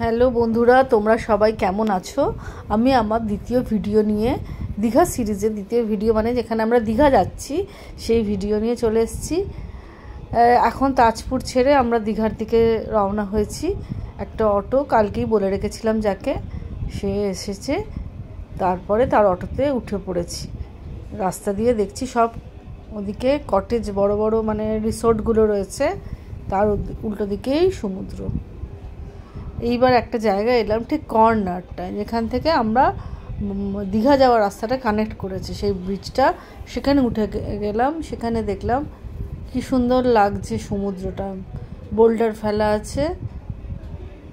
Hello বন্ধুরা, তোমরা সবাই কেমন আছো? আমি আমার দ্বিতীয় ভিডিও নিয়ে দীঘা সিরিজের দ্বিতীয় ভিডিও, মানে যেখানে আমরা দীঘা যাচ্ছি সেই ভিডিও নিয়ে চলে এসেছি। এখন তাজপুর ছেড়ে আমরা দীঘার দিকে রওনা হয়েছি। একটা অটো কালকেই বলে রেখেছিলাম যাকে, সে এসেছে। তারপরে তার অটোতে উঠে পড়েছি। রাস্তা দিয়ে দেখছি সব ওদিকে কটেজ, বড় বড় মানে রিসোর্টগুলো রয়েছে, তার উল্টো দিকেই সমুদ্র। এইবার একটা জায়গায় এলাম, ঠিক কর্নারটায়, যেখান থেকে আমরা দীঘা যাওয়ার রাস্তাটা কানেক্ট করেছে সেই ব্রিজটা, সেখানে উঠে গেলাম। সেখানে দেখলাম কি সুন্দর লাগছে সমুদ্রটা, বোল্ডার ফেলা আছে,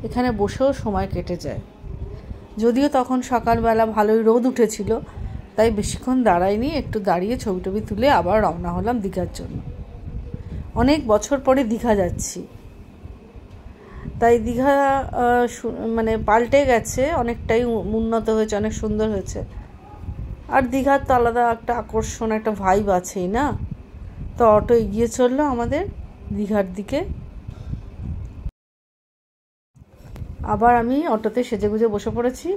এখানে বসেও সময় কেটে যায়। যদিও তখন সকালবেলা ভালোই রোদ উঠেছিল, তাই বেশিক্ষণ দাঁড়াইনি, একটু দাঁড়িয়ে ছবি টবি তুলে আবার রওনা হলাম দীঘার জন্য। অনেক বছর পরে দীঘা যাচ্ছি, তাই দীঘা মানে পাল্টে গেছে, অনেকটাই উন্নত হয়েছে, অনেক সুন্দর হয়েছে। আর দীঘার তো আলাদা একটা আকর্ষণ, একটা ভাইব আছেই না। তো অটো এগিয়ে চললো আমাদের দীঘার দিকে। আবার আমি অটোতে সেজেগুজে বসে পড়েছি।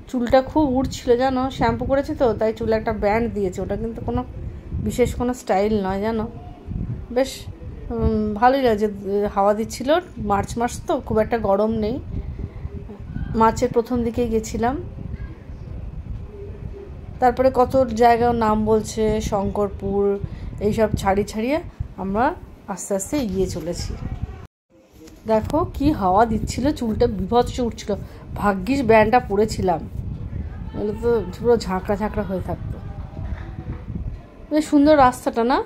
চুলটা খুব উড়ছিল জানো, শ্যাম্পু করেছি তো, তাই চুলে একটা ব্যান্ড দিয়েছে। ওটা কিন্তু কোনো বিশেষ কোনো স্টাইল নয় জানো, বেশ ভালোই লাগছে। হাওয়া দিচ্ছিল, মার্চ মাস তো, খুব একটা গরম নেই। মার্চের প্রথম দিকেই গেছিলাম। তারপরে কত জায়গার নাম বলছে, শঙ্করপুর, এইসব ছাড়িয়ে আমরা আস্তে আস্তে এগিয়ে চলেছি। দেখো কি হাওয়া দিচ্ছিল, চুলটা বিভৎস উঠছিল। ভাগ্যিস ব্যান্ডটা পরেছিলাম, নাহলে তো পুরো ঝাঁকড়া হয়ে থাকতো। বেশ সুন্দর রাস্তাটা না,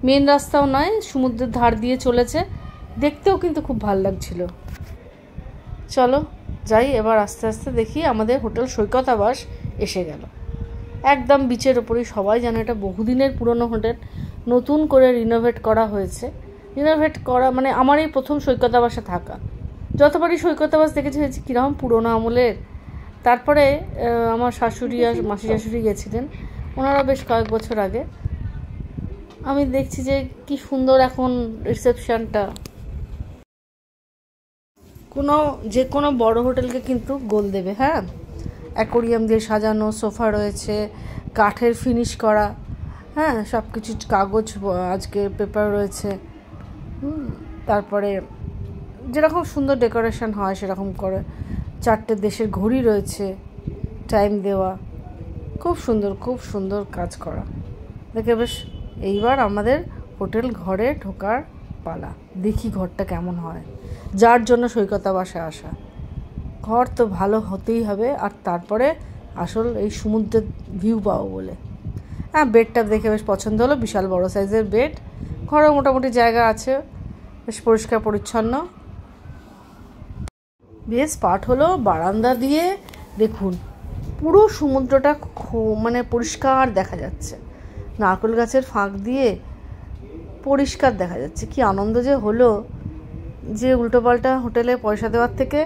মেন রাস্তাও নয়, সমুদ্রের ধার দিয়ে চলেছে, দেখতেও কিন্তু খুব ভালো লাগছিল। চলো যাই এবার আস্তে আস্তে। দেখি আমাদের হোটেল সৈকত আবাস এসে গেল, একদম বিচের ওপরেই। সবাই জানে এটা বহুদিনের পুরনো হোটেল, নতুন করে রিনোভেট করা হয়েছে। রিনোভেট করা মানে আমার এই প্রথম সৈকত আবাসে থাকা। যতবারই সৈকত আবাস দেখেছি হয়েছে কীরকম পুরোনো আমলের। তারপরে আমার শাশুড়ি আর মাসি শাশুড়ি গেছিলেন, ওনারা বেশ কয়েক বছর আগে। আমি দেখছি যে কি সুন্দর এখন রিসেপশনটা। যে কোনো বড় হোটেলকে কিন্তু গোল দেবে। হ্যাঁ, অ্যাকোরিয়াম দিয়ে সাজানো, সোফা রয়েছে, কাঠের ফিনিশ করা, হ্যাঁ সব কিছু, কাগজ আজকে পেপার রয়েছে। তারপরে যেরকম সুন্দর ডেকোরেশন হয় সেরকম করে 4টে দেশের ঘড়ি রয়েছে, টাইম দেওয়া, খুব সুন্দর কাজ করা দেখে বেশ। এইবার আমাদের হোটেল ঘরে ঢোকার পালা। দেখি ঘরটা কেমন হয়, যার জন্য সৈকত আবাসে আসা। ঘর তো ভালো হতেই হবে, আর তারপরে আসল এই সমুদ্রের ভিউ পাবো বলে। হ্যাঁ, বেডটা দেখে বেশ পছন্দ হলো, বিশাল বড় সাইজের বেড। ঘরে মোটামুটি জায়গা আছে, বেশ পরিষ্কার পরিচ্ছন্ন। বেশ পাঠ হলো বারান্দা দিয়ে, দেখুন পুরো সমুদ্রটা মানে পরিষ্কার দেখা যাচ্ছে। নারকেল গাছের ফাঁক দিয়ে পরিষ্কার দেখা যাচ্ছে। কি আনন্দ যে হলো, যে উল্টোপাল্টা হোটেলে পয়সা দেওয়ার থেকে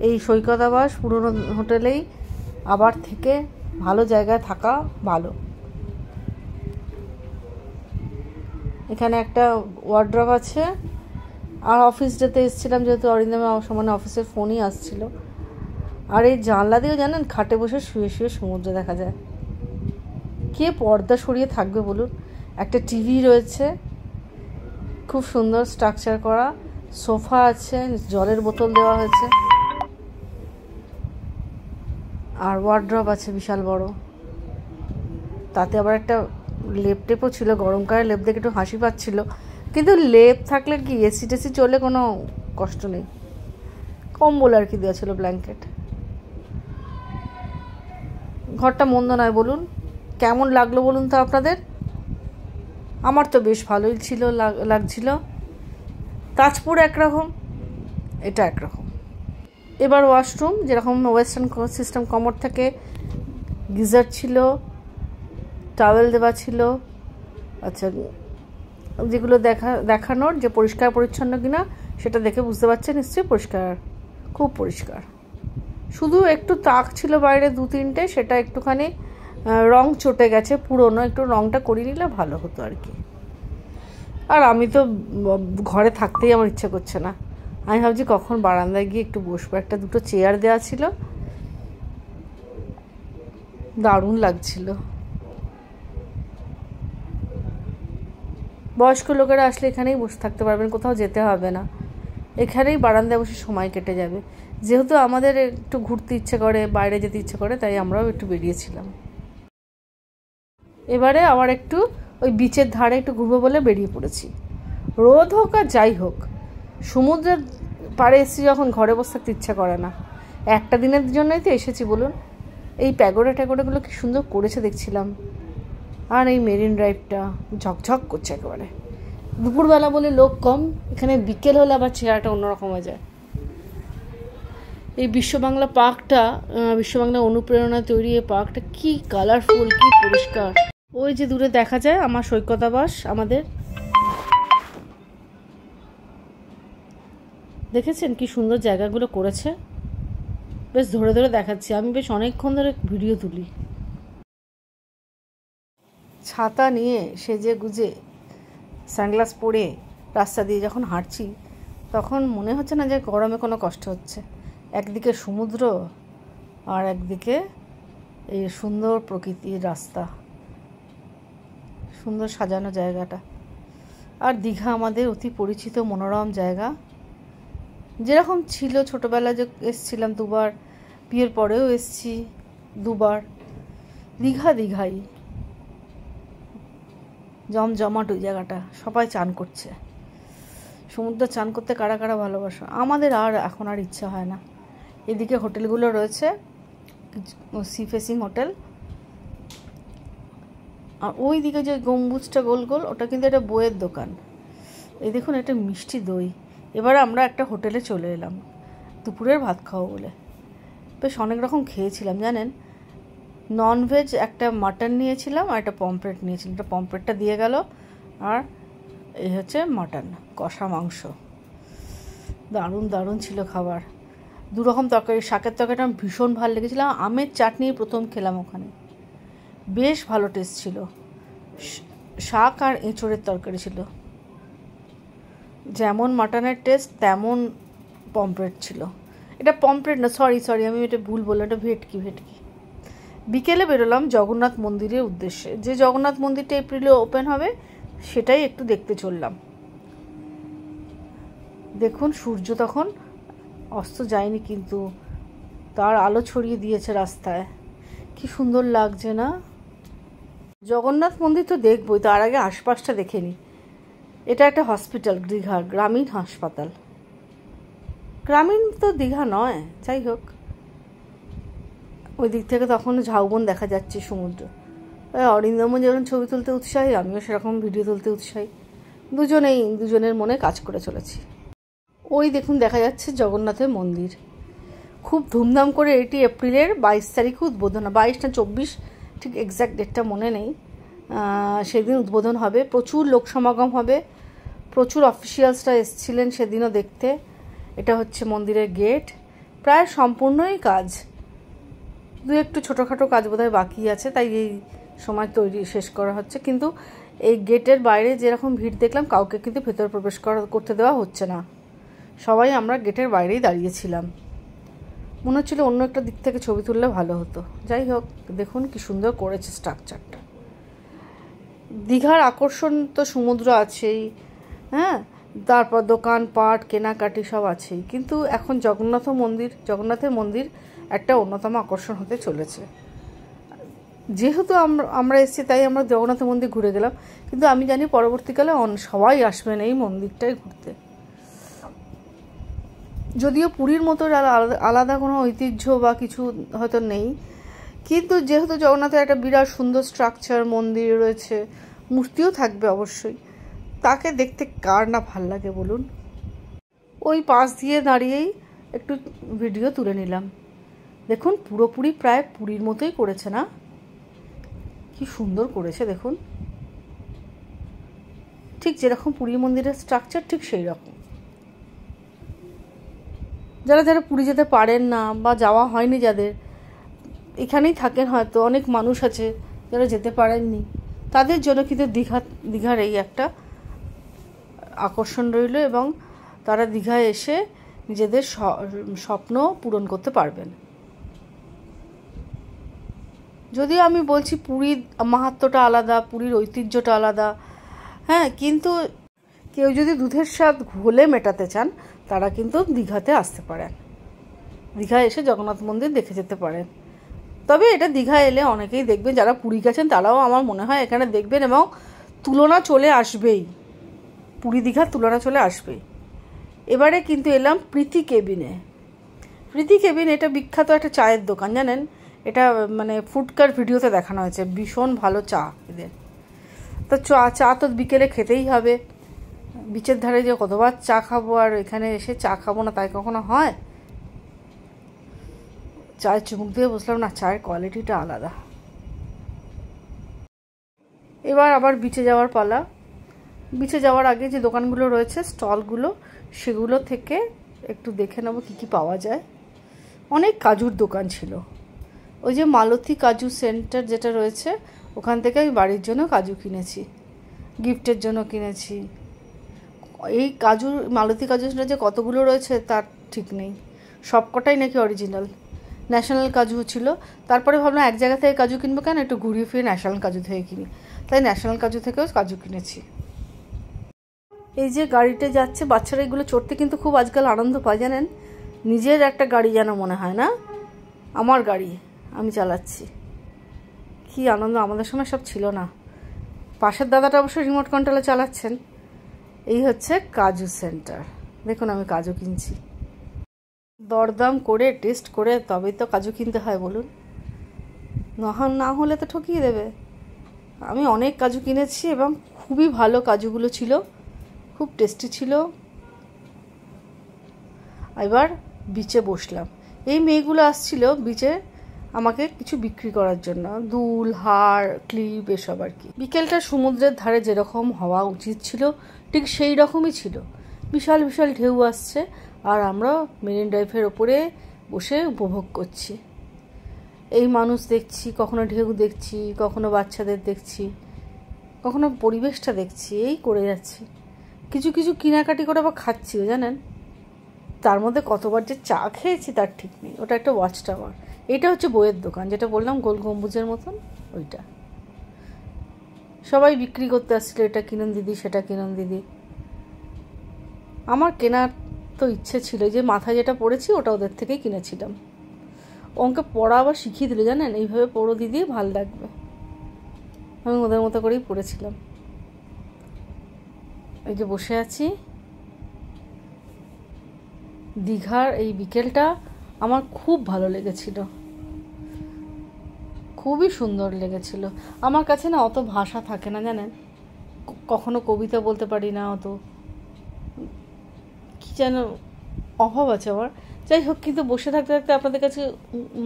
এই সৈকত আবাস পুরনো হোটেলেই আবার থেকে ভালো জায়গায় থাকা ভালো। এখানে একটা ওয়ার্ড্রপ আছে। আর অফিস যেতে এসেছিলাম, যেহেতু অরিন্দমের সমানে অফিসের ফোনই আসছিল। আর এই জানলা দিয়েও জানেন খাটে বসে শুয়ে সমুদ্র দেখা যায়। কে পর্দা সরিয়ে থাকবে বলুন। একটা টিভি রয়েছে, খুব সুন্দর স্ট্রাকচার করা, সোফা আছে, জলের বোতল দেওয়া হয়েছে, আর ওয়ার্ড্রপ আছে বিশাল বড়। তাতে আবার একটা লেপ টেপও ছিল, গরমকালে লেপ দেখে একটু হাসি পাচ্ছিল। কিন্তু লেপ থাকলে কি এসি টেসি চলে কোনো কষ্ট নেই। কম্বল আর কি দেওয়া ছিল, ব্ল্যাঙ্কেট। ঘরটা মন্দ নয় বলুন। কেমন লাগলো বলুন তো আপনাদের? আমার তো বেশ ভালোই ছিল, লাগছিল। তাজপুর একরকম, এটা একরকম। এবার ওয়াশরুম যেরকম ওয়েস্টার্ন সিস্টেম, কমোড থাকে, গিজার ছিল, টাওয়েল দেওয়া ছিল। আচ্ছা, যেগুলো দেখানোর যে পরিষ্কার পরিচ্ছন্ন কিনা সেটা দেখে বুঝতে পারছেন নিশ্চয়ই পরিষ্কার, খুব পরিষ্কার। শুধু একটু তাক ছিল বাইরে 2-3টে, সেটা একটুখানি রং চটে গেছে, পুরোনো, একটু রংটা করিয়ে নিলে ভালো হতো আর কি। আর আমি তো ঘরে থাকতেই আমার ইচ্ছে করছে না, আমি ভাবছি কখন বারান্দায় গিয়ে একটু বসবো, একটা দুটো চেয়ার দেওয়া ছিল, দারুণ লাগছিল। বয়স্ক লোকেরা আসলে এখানেই বসে থাকতে পারবেন, কোথাও যেতে হবে না, এখানেই বারান্দায় বসে সময় কেটে যাবে। যেহেতু আমাদের একটু ঘুরতে ইচ্ছে করে, বাইরে যেতে ইচ্ছে করে, তাই আমরাও একটু বেরিয়েছিলাম। এবারে আবার একটু ওই বিচের ধারে একটু ঘুরবো বলে বেরিয়ে পড়েছি। রোদ হোক আর যাই হোক, সমুদ্রের পাড়ে এসেছি যখন, ঘরে বসে থাকতে ইচ্ছা করে না। একটা দিনের জন্যই তো এসেছি বলুন। এই প্যাগোডাগুলো কি সুন্দর করেছে দেখছিলাম, আর এই মেরিন ড্রাইভটা ঝকঝক করছে একেবারে। দুপুরবেলা বলে লোক কম, এখানে বিকেল হলে আবার চেহারাটা অন্যরকম হয়ে যায়। এই বিশ্ববাংলা পার্কটা, বিশ্ববাংলা অনুপ্রেরণা তৈরি এই পার্কটা কি কালারফুল, কি পরিষ্কার। ওই যে দূরে দেখা যায় আমার সৈকতাবাস, আমাদের দেখেছেন কি সুন্দর জায়গাগুলো করেছে। বেশ ধরে ধরে দেখাচ্ছি, আমি বেশ অনেকক্ষণ ধরে ভিডিও তুলি। ছাতা নিয়ে সেজে গুজে সানগ্লাস পরে রাস্তা দিয়ে যখন হাঁটছি, তখন মনে হচ্ছে না যে গরমে কোনো কষ্ট হচ্ছে। একদিকে সমুদ্র আর একদিকে এই সুন্দর প্রকৃতির রাস্তা, সুন্দর সাজানো জায়গাটা। আর দীঘা আমাদের অতি পরিচিত মনোরম জায়গা, যেরকম ছিল ছোটোবেলা যে এসছিলাম দুবার, বিয়ের পরেও এসছি দুবার। দীঘাই জমজমাট ওই জায়গাটা, সবাই চান করছে। সমুদ্রে চান করতে কারা কারা ভালোবাসো, আমাদের আর এখন আর ইচ্ছা হয় না। এদিকে হোটেলগুলো রয়েছে, সি ফেসিং হোটেল। আর ওই দিকে যে গম্বুজটা গোল গোল, ওটা কিন্তু একটা বইয়ের দোকান। এই দেখুন একটা মিষ্টি দই। এবার আমরা একটা হোটেলে চলে এলাম দুপুরের ভাত খাওয়া বলে। বেশ অনেক রকম খেয়েছিলাম জানেন, ননভেজ একটা মাটন নিয়েছিলাম আর একটা পমফ্রেট নিয়েছিলাম। একটা পমফ্রেটটা দিয়ে গেল, আর এই হচ্ছে মাটন কষা মাংস। দারুণ দারুণ ছিল খাবার। দুরকম তরকারি, শাকের তরকারিটা আমার ভীষণ ভালো লেগেছিলাম। আমের চাটনি প্রথম খেলাম ওখানে, বেশ ভালো টেস্ট ছিল। শাক আর এঁচোড়ের তরকারি ছিল, যেমন মাটনের টেস্ট তেমন পমফ্রেট ছিল। এটা পমফ্রেট না, সরি আমি এটা ভুল বললাম, এটা ভেটকি। বিকেলে বেরোলাম জগন্নাথ মন্দিরের উদ্দেশ্যে। যে জগন্নাথ মন্দিরটা এপ্রিলে ওপেন হবে, সেটাই একটু দেখতে চললাম। দেখুন সূর্য তখন অস্ত যায়নি, কিন্তু তার আলো ছড়িয়ে দিয়েছে রাস্তায়, কি সুন্দর লাগছে না। জগন্নাথ মন্দির তো দেখবই, তার আগে আশপাশটা দেখে নিই। এটা একটা হসপিটাল, দীঘা গ্রামীণ হাসপাতাল। গ্রামীণ তো দীঘা নয়, যাই হোক। ওই দিক থেকে তখন ঝাউবন দেখা যাচ্ছে, সমুদ্র। অরিন্দমও যেমন ছবি তুলতে উৎসাহী, আমিও সেরকম ভিডিও তুলতে উৎসাহী। দুজনের মনে কাজ করে চলেছি। ওই দেখুন দেখা যাচ্ছে জগন্নাথের মন্দির। খুব ধুমধাম করে এটি এপ্রিলের 22 তারিখে উদ্বোধন, 22 না 24, ঠিক এক্স্যাক্ট ডেটটা মনে নেই। সেদিন উদ্বোধন হবে, প্রচুর লোক সমাগম হবে, প্রচুর অফিসিয়ালসরা এসেছিলেন সেদিনও দেখতে। এটা হচ্ছে মন্দিরের গেট, প্রায় সম্পূর্ণই কাজ, একটু ছোটোখাটো কাজ বোধহয় বাকি আছে, তাই এই সময় তৈরি শেষ করা হচ্ছে। কিন্তু এই গেটের বাইরে যেরকম ভিড় দেখলাম, কাউকে কিন্তু ভেতর প্রবেশ করতে দেওয়া হচ্ছে না। সবাই আমরা গেটের বাইরেই দাঁড়িয়েছিলাম। মনে হচ্ছিল অন্য একটা দিক থেকে ছবি তুললে ভালো হতো। যাই হোক, দেখুন কি সুন্দর করেছে স্ট্রাকচারটা। দীঘার আকর্ষণ তো সমুদ্র আছেই, হ্যাঁ, তারপর দোকানপাট কেনাকাটি সব আছেই, কিন্তু এখন জগন্নাথের মন্দির একটা অন্যতম আকর্ষণ হতে চলেছে। যেহেতু আমরা এসেছি, তাই আমরা জগন্নাথ মন্দির ঘুরে গেলাম, কিন্তু আমি জানি পরবর্তীকালে সবাই আসবেন এই মন্দিরটাই ঘুরতে। যদিও পুরীর মতো আলাদা কোনো ঐতিহ্য বা কিছু হয়তো নেই, কিন্তু যেহেতু জগন্নাথের একটা বিরাট সুন্দর স্ট্রাকচার, মন্দির রয়েছে, মূর্তিও থাকবে অবশ্যই, তাকে দেখতে কার না ভাল লাগে বলুন। ওই পাশ দিয়ে দাঁড়িয়েই একটু ভিডিও তুলে নিলাম। দেখুন পুরোপুরি প্রায় পুরীর মতোই করেছে না, কি সুন্দর করেছে দেখুন, ঠিক যেরকম পুরী মন্দিরের স্ট্রাকচার ঠিক সেই রকম। যারা পুরী যেতে পারেন না বা যাওয়া হয়নি, যাদের এখানেই থাকেন, হয়তো অনেক মানুষ আছে যারা যেতে পারেননি, তাদের জন্য কিন্তু দীঘার এই একটা আকর্ষণ রইল, এবং তারা দীঘায় এসে নিজেদের স্বপ্ন পূরণ করতে পারবেন। যদিও আমি বলছি পুরীর মাহাত্ম্যটা আলাদা, পুরীর ঐতিহ্যটা আলাদা, হ্যাঁ, কিন্তু কেউ যদি দুধের স্বাদ ঘোলে মেটাতে চান তারা কিন্তু দীঘাতে আসতে পারেন, দীঘা এসে জগন্নাথ মন্দির দেখে যেতে পারেন। তবে এটা দীঘা এলে অনেকেই দেখবেন, যারা পুরী গেছেন তারাও আমার মনে হয় এখানে দেখবেন, এবং তুলনা চলে আসবেই, পুরী দীঘার তুলনা চলে আসবেই। এবারে কিন্তু এলাম প্রীতি কেবিনে। প্রীতি কেবিন এটা বিখ্যাত একটা চায়ের দোকান, জানেন, এটা মানে ফুডকার ভিডিওতে দেখানো হয়েছে, ভীষণ ভালো চা এদের। তো চা তো বিকেলে খেতেই হবে, বিচের ধারে যে কতবার চা খাবো, আর এখানে এসে চা খাবো না তাই কখনো হয়? চায়ের চুমুক দিয়ে বসলাম, না চায়ের কোয়ালিটিটা আলাদা। এবার আবার বিচে যাওয়ার পালা। বিচে যাওয়ার আগে যে দোকানগুলো রয়েছে, স্টলগুলো, সেগুলো থেকে একটু দেখে নেবো কী কী পাওয়া যায়। অনেক কাজুর দোকান ছিল, ওই যে মালতী কাজু সেন্টার যেটা রয়েছে ওখান থেকে আমি বাড়ির জন্য কাজু কিনেছি, গিফটের জন্য কিনেছি। এই কাজুর মালতী কাজু সেন্টার যে কতগুলো রয়েছে তার ঠিক নেই, সবকটাই নাকি অরিজিনাল। ন্যাশনাল কাজু ছিল, তারপরে ভাবলাম এক জায়গা থেকে কাজু কিনবো কেন, একটু ঘুরিয়ে ফিরে ন্যাশনাল কাজু থেকে কিনি, তাই ন্যাশনাল কাজু থেকেও কাজু কিনেছি। এই যে গাড়িতে যাচ্ছে বাচ্চারা, এগুলো চড়তে কিন্তু খুব আজকাল আনন্দ পায়, জানেন, নিজের একটা গাড়ি যেন মনে হয়, না আমার গাড়ি আমি চালাচ্ছি, কি আনন্দ। আমাদের সময় সব ছিল না। পাশের দাদাটা অবশ্য রিমোট কন্ট্রোলে চালাচ্ছেন। এই হচ্ছে কাজু সেন্টার, দেখুন আমি কাজু কিনছি, দরদাম করে টেস্ট করে তবেই তো কাজু কিনতে হয় বলুন, না হলে তো ঠকিয়ে দেবে। আমি অনেক কাজু কিনেছি এবং খুবই ভালো কাজুগুলো ছিল, খুব টেস্টি ছিল। এবার বিচে বসলাম, এই মেয়েগুলো আসছিল বিচে আমাকে কিছু বিক্রি করার জন্য, দুল, হার, ক্লিপ, এসব আর কি। বিকেলটা সমুদ্রের ধারে যেরকম হওয়া উচিত ছিল ঠিক সেই রকমই ছিল, বিশাল বিশাল ঢেউ আসছে আর আমরা মেরিন ড্রাইভের ওপরে বসে উপভোগ করছি। এই মানুষ দেখছি, কখনো ঢেউ দেখছি, কখনো বাচ্চাদের দেখছি, কখনো পরিবেশটা দেখছি, এই করে যাচ্ছি। কিছু কিছু কেনাকাটি করে আবার খাচ্ছিও, জানেন, তার মধ্যে কতবার যে চা খেয়েছি তার ঠিক নেই। ওটা একটা ওয়াচ টাওয়ার, এটা হচ্ছে বইয়ের দোকান, যেটা বললাম গোল গম্বুজের মতন, ওইটা। সবাই বিক্রি করতে আসছিল, এটা কিনুন দিদি, সেটা কিনুন দিদি। আমার কেনার তো ইচ্ছে ছিল, যে মাথায় যেটা পড়েছি ওটা ওদের থেকেই কিনেছিলাম। ওকে পড়া আবার শিখিয়ে দিল, জানেন, এইভাবে পড়ো দিদি, ভাল লাগবে। আমি ওদের মতো করেই পড়েছিলাম। এই যে বসে আছি, দীঘার এই বিকেলটা আমার খুব ভালো লেগেছিল, খুবই সুন্দর লেগেছিল। আমার কাছে না অত ভাষা থাকে না, জানেন, কখনো কবিতা বলতে পারি না, অত কি যেন অভাব আছে আমার। যাই হোক, কিন্তু বসে থাকতে থাকতে আপনাদের কাছে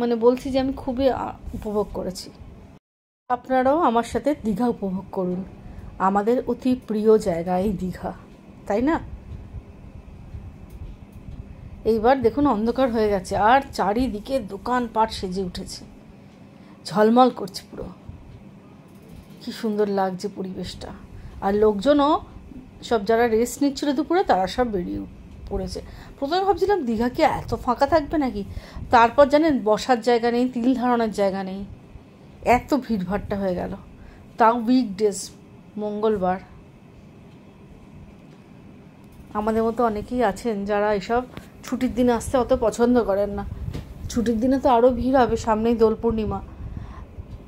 মানে বলছি যে আমি খুবই উপভোগ করেছি। আপনারাও আমার সাথে দীঘা উপভোগ করুন, আমাদের অতি প্রিয় জায়গা এই দীঘা, তাই না? এইবার দেখুন অন্ধকার হয়ে গেছে আর চারিদিকে দোকানপাট সেজে উঠেছে, ঝলমল করছে পুরো, কি সুন্দর লাগছে পরিবেশটা। আর লোকজনও সব যারা রেস্ট নিচ্ছিল দুপুরে তারা সব বেরিয়ে পড়েছে। প্রথমে ভাবছিলাম দীঘা কি এত ফাঁকা থাকবে নাকি, তারপর জানেন বসার জায়গা নেই, তিল ধারণার জায়গা নেই, এত ভিড়ভাট্টা হয়ে গেল, তাও উইকডেজ, মঙ্গলবার। আমাদের মতো অনেকেই আছেন যারা এসব ছুটির দিনে আসতে অত পছন্দ করেন না, ছুটির দিনে তো আরও ভিড় হবে, সামনেই দোল পূর্ণিমা।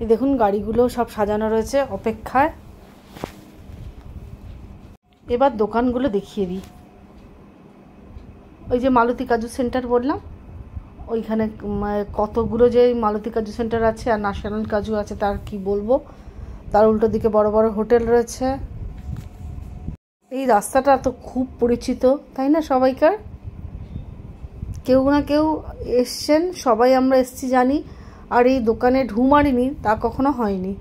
এই দেখুন গাড়িগুলো সব সাজানো রয়েছে অপেক্ষায়। এবার দোকানগুলো দেখিয়ে দিই। ওই যে মালতী কাজু সেন্টার বললাম, ওইখানে কতগুলো যে মালতী কাজু সেন্টার আছে আর ন্যাশনাল কাজু আছে তার কি বলবো, তার উল্টো দিকে বড় বড় হোটেল রয়েছে। এই রাস্তাটা তো খুব পরিচিত, তাই না? সবাইকার, কেউ না কেউ এসছেন, সবাই আমরা এসছি জানি, আর এই দোকানে ঢু মারিনি তা কখনো হয়নি।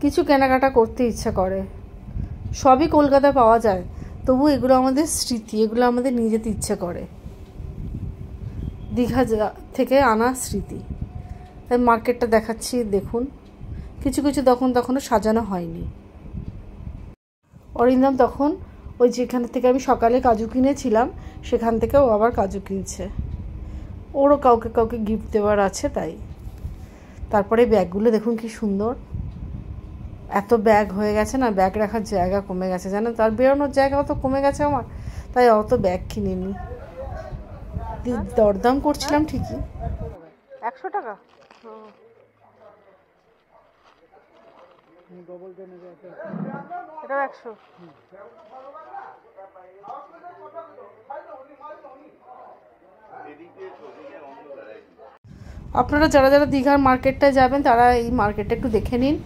কিছু কেনাকাটা করতে ইচ্ছা করে, সবই কলকাতায় পাওয়া যায়, তবু এগুলো আমাদের স্মৃতি, এগুলো আমাদের নিয়ে যেতে ইচ্ছে করে, দীঘা থেকে আনা স্মৃতি। তাই মার্কেটটা দেখাচ্ছি, দেখুন কিছু কিছু তখনও সাজানো হয়নি। অরিন্দম তখন ওই যেখান থেকে আমি সকালে কাজু কিনেছিলাম সেখান থেকে ও আবার কাজু কিনছে, ওরও কাউকে কাউকে গিফট দেওয়ার আছে তাই। তারপরে ব্যাগগুলো দেখুন কি সুন্দর, এত ব্যাগ হয়ে গেছে না, ব্যাগ রাখার জায়গা কমে গেছে জানেন, তার বেরোনোর জায়গা অত কমে গেছে আমার, তাই অত ব্যাগ কিনিনি। দরদাম করছিলাম ঠিকই। 100 টাকা এটাও 100। আপনারা যারা যারা দীঘার মার্কেটটায় যাবেন তারা এই মার্কেটটা একটু দেখে নিন,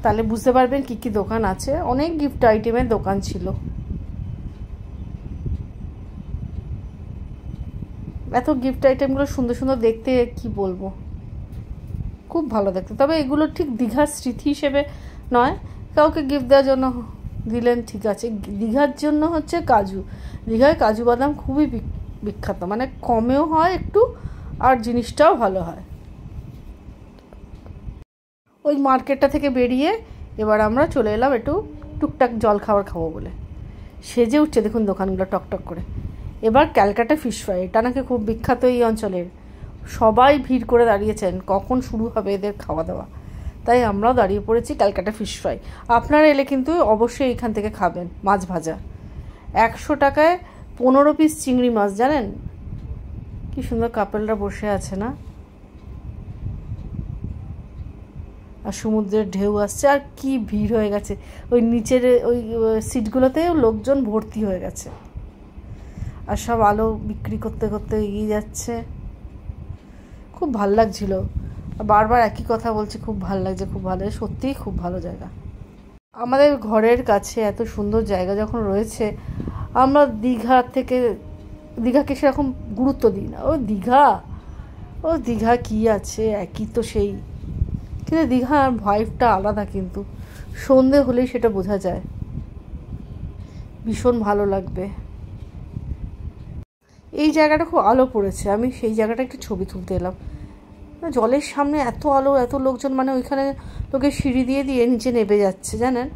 তাহলে বুঝতে পারবেন কি কি দোকান আছে। অনেক গিফট আইটেমের দোকান ছিল, এত গিফট আইটেমগুলো সুন্দর সুন্দর দেখতে কি বলবো, খুব ভালো দেখতে। তবে এগুলো ঠিক দীঘার স্মৃতি হিসেবে নয়, কাউকে গিফট দেওয়ার জন্য দিলেন ঠিক আছে। দীঘার জন্য হচ্ছে কাজু, দীঘায় কাজু বাদাম খুবই বিখ্যাত, মানে কমেও হয় একটু আর জিনিসটাও ভালো হয়। ওই মার্কেটটা থেকে বেরিয়ে এবার আমরা চলে এলাম একটু টুকটাক জল খাবার খাবো বলে। সেজে উঠছে দেখুন দোকানগুলো টকটক করে। এবার ক্যালকাটা ফিশ ফ্রাই, এটা নাকি খুব বিখ্যাত এই অঞ্চলের, সবাই ভিড় করে দাঁড়িয়েছেন কখন শুরু হবে এদের খাওয়া দাওয়া, তাই আমরাও দাঁড়িয়ে পড়েছি ক্যালকাটা ফিশ ফ্রাই। আপনারা এলে কিন্তু অবশ্যই এখান থেকে খাবেন। মাছ ভাজা 100 টাকায় 15 পিস চিংড়ি মাছ, জানেন কি সুন্দর কাপেলরা বসে আছে না, আর সমুদ্রের ঢেউ আসছে, আর কি ভিড় হয়ে গেছে। ওই নিচের ওই সিটগুলোতেও লোকজন ভর্তি হয়ে গেছে, আর সব আলো বিক্রি করতে করতে এগিয়ে যাচ্ছে। খুব ভাল লাগছিল, বারবার একই কথা বলছে, খুব ভাল লাগছে, খুব ভালো, সত্যিই খুব ভালো জায়গা। আমাদের ঘরের কাছে এত সুন্দর জায়গা যখন রয়েছে, আমরা দীঘাকে সেরকম গুরুত্ব দিই না। ও দীঘা কি আছে, একই তো সেই, কিন্তু দীঘার ভাইবটা আলাদা, কিন্তু সন্ধে হলেই সেটা বোঝা যায়, ভীষণ ভালো লাগবে। এই জায়গাটা খুব আলো পড়েছে, আমি সেই জায়গাটা একটু ছবি তুলতে এলাম। জলের সামনে এত আলো, এত লোকজন, মানে ওইখানে লোকে সিঁড়ি দিয়ে দিয়ে নিচে নেমে যাচ্ছে জানেন,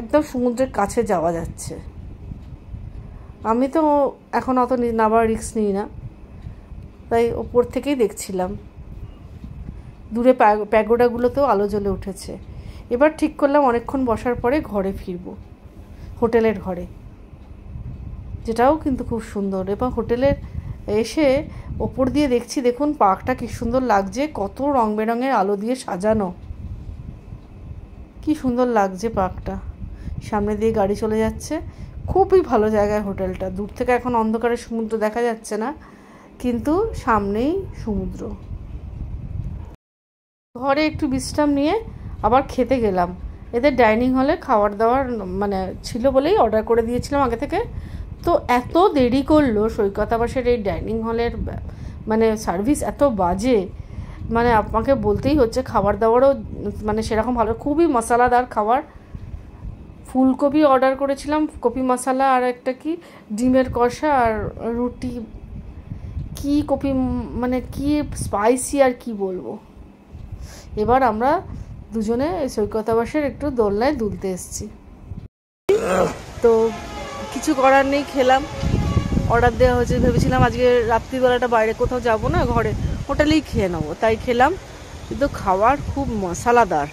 একদম সমুদ্রের কাছে যাওয়া যাচ্ছে। আমি তো এখন অত নাবার রিস্ক নিই না, তাই ওপর থেকেই দেখছিলাম। দূরে প্যাগোডাগুলোতেও আলো জ্বলে উঠেছে। এবার ঠিক করলাম অনেকক্ষণ বসার পরে ঘরে ফিরবো, হোটেলের ঘরে, যেটাও কিন্তু খুব সুন্দর। এবং হোটেলের এসে ওপর দিয়ে দেখছি দেখুন পার্কটা কি সুন্দর লাগছে, কত রং বেরঙের আলো দিয়ে সাজানো, কি সুন্দর লাগছে পার্কটা। সামনে দিয়ে গাড়ি চলে যাচ্ছে, খুবই ভালো জায়গায় হোটেলটা। দূর থেকে এখন অন্ধকারে সমুদ্র দেখা যাচ্ছে না, কিন্তু সামনেই সমুদ্র। ঘরে একটু বিশ্রাম নিয়ে আবার খেতে গেলাম। এদের ডাইনিং হলে খাবার দাবার মানে ছিল বলেই অর্ডার করে দিয়েছিলাম আগে থেকে। তো এত দেরি করলো সৈকত আবাসের এই ডাইনিং হলের মানে সার্ভিস এত বাজে, মানে আপনাকে বলতেই হচ্ছে। খাবার দাবারও মানে সেরকম ভালো, খুবই মশলাদার খাবার। ফুলকপি অর্ডার করেছিলাম, কপি মশলা, আর একটা কি ডিমের কষা আর রুটি, কি কপি মানে কি স্পাইসি আর কি বলবো। এবার আমরা দুজনে সৈকত আবাসের একটু দোলনায় দুলতে এসেছি, তো কিছু করার নেই, খেলাম। অর্ডার দেওয়া হয়েছে, ভেবেছিলাম আজকে রাত্রিবেলাটা বাইরে কোথাও যাব না, ঘরে হোটেলেই খেয়ে নেবো, তাই খেলাম। কিন্তু খাবার খুব মশলাদার,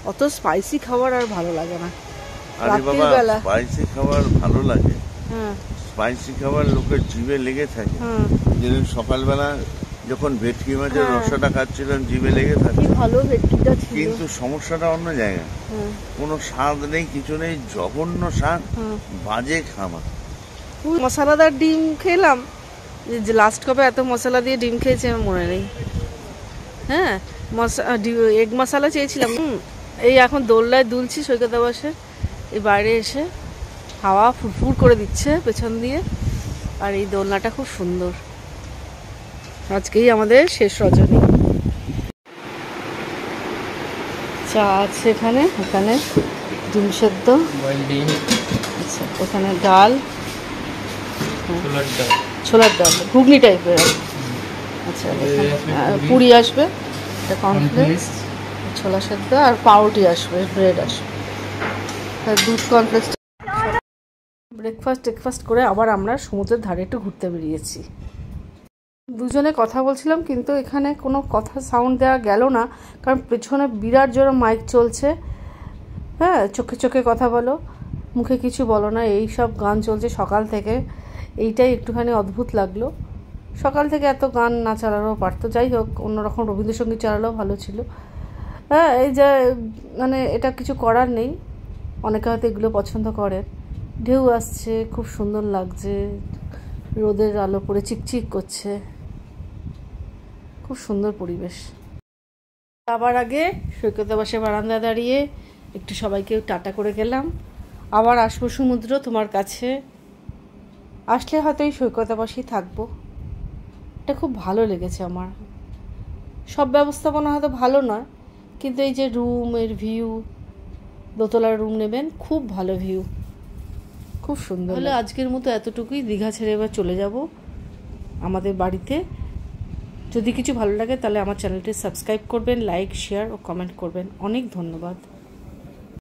অত স্পাইসি খাবার আর ভালো লাগে না রাত্রিবেলা। স্পাইসি খাবার ভালো লাগে, স্পাইসি খাবার লোকের জিভে লেগে থাকে। যেদিন সকালবেলা যখন ভেটকি মাছের রসাটা খাচ্ছিলাম জিভে লেগে থাকে, ভালো ভেটকিটা ছিল, কিন্তু সমস্যাটা অন্য জায়গায়। কোনো স্বাদ নেই, কিছু নেই, জঘন্য স্বাদ, বাজে খাবার। মশলাদার ডিম খেলাম, যে লাস্ট কবে এত মশলা দিয়ে ডিম খেয়েছি আমার মনে নেই। হ্যাঁ, এগ মশলা চেয়েছিলাম। এই এখন দোলনায় দুলছি সৈকত আবাসে, এই বাইরে এসে হাওয়া ফুরফুর করে দিচ্ছে পেছন দিয়ে, আর এই দোলনাটা খুব সুন্দর। আজকেই আমাদের শেষ রজনী। চা আছে এখানে, এখানে ডিম সেদ্ধ, আচ্ছা ওখানে ডাল, ছোলার ডাল ঘুগনি টাইপের, আচ্ছা পুরি আসবে, একটা কর্নফ্লেক্স, ছোলা সেদ্ধ, আর পাউরুটি আসবে, ব্রেড আসবে, দুধ কর্নফ্লেক্স। ব্রেকফাস্ট করে আবার আমরা সমুদ্রের ধারে একটু ঘুরতে বেরিয়েছি। দুজনে কথা বলছিলাম, কিন্তু এখানে কোনো কথা সাউন্ড দেওয়া গেল না, কারণ পেছনে বিরাট জোরে মাইক চলছে। হ্যাঁ, চোখে চোখে কথা বলো, মুখে কিছু বলো না, এই সব গান চলছে সকাল থেকে। এইটাই একটুখানি অদ্ভুত লাগলো। সকাল থেকে এত গান না চালালেও পারতো, যাই হোক অন্যরকম রবীন্দ্রসঙ্গীত চালালেও ভালো ছিল। হ্যাঁ, এই যে মানে এটা কিছু করার নেই, অনেকে হয়তো এগুলো পছন্দ করেন। ঢেউ আসছে, খুব সুন্দর লাগছে, রোদের আলো পড়ে চিকচিক করছে, খুব সুন্দর পরিবেশ। আবার আগে সৈকতে বসে বারান্দা দাঁড়িয়ে একটু সবাইকে টাটা করে গেলাম। আবার আসবো সমুদ্র তোমার কাছে, আসলে হয়তো এই সৈকতে বসেই থাকবো। এটা খুব ভালো লেগেছে আমার। সব ব্যবস্থাপনা হয়তো ভালো নয়, কিন্তু এই যে রুমের ভিউ, দোতলার রুম নেবেন, খুব ভালো ভিউ, খুব সুন্দর। তাহলে আজকের মতো এতটুকুই। দীঘা ছেড়ে এবার চলে যাব আমাদের বাড়িতে। যদি কিছু ভালো লাগে তাহলে আমার চ্যানেলটি সাবস্ক্রাইব করবেন, লাইক, শেয়ার ও কমেন্ট করবেন। অনেক ধন্যবাদ।